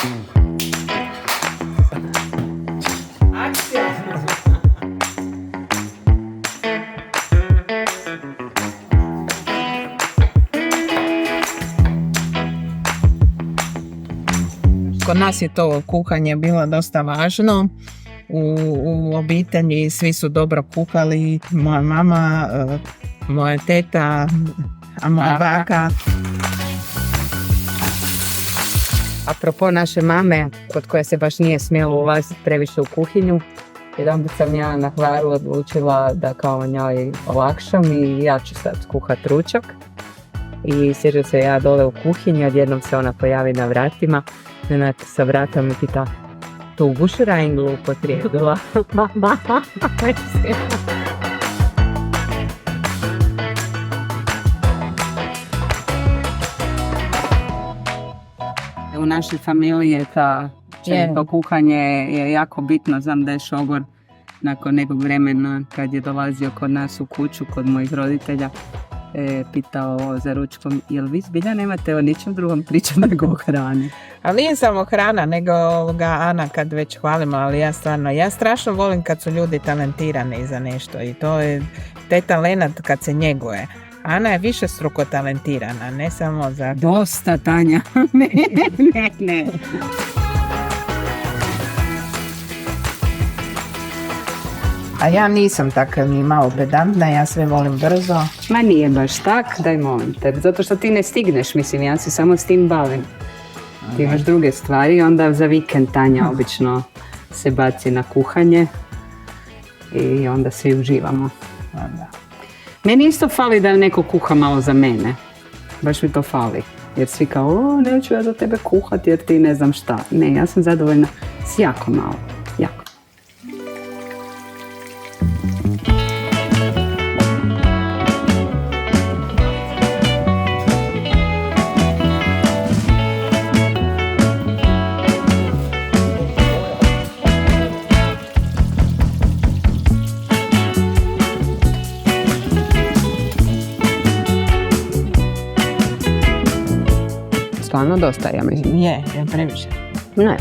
Kod nas je to kuhanje bilo dosta važno. U obitelji svi su dobro kuhali. Moja mama, moja teta, a moja baka. Apropo naše mame, kod koje se baš nije smjelo ulaziti previše u kuhinju, jedan sam ja na Hvaru odlučila da kao njoj olakšam i ja ću sad kuhat ručak. I sjećam se ja dole u kuhinji, odjednom se ona pojavi na vratima, sa vrata me pita, tu bušerajnglu upotrijebila. U našoj familiji je to kuhanje je jako bitno. Znam da je šogor nakon nekog vremena kad je dolazio kod nas u kuću, kod mojih roditelja, pitao za ručkom, jel vi zbilja nemate o ničem drugom pričati nego o hrani? Ali nije samo hrana, nego Ana kad već hvalimo, ali ja strašno volim kad su ljudi talentirani za nešto i to je taj talent kad se njeguje. Ana je višestruko talentirana, ne samo za... Dosta, Tanja. Ne. A ja nisam tako ni malo pedantna, ja sve volim brzo. Ma nije baš tak, daj molim te, zato što ti ne stigneš, mislim, ja se samo s tim bavim. Ti imaš druge stvari i onda za vikend Tanja obično se baci na kuhanje i onda svi uživamo. Da. Meni isto fali da neko kuha malo za mene. Baš mi to fali. Jer svi kao, neću ja za tebe kuhati jer ti ne znam šta. Ne, ja sam zadovoljna s jako malo. Jako. Stvarno dosta, ja mislim. Je previše. Ne.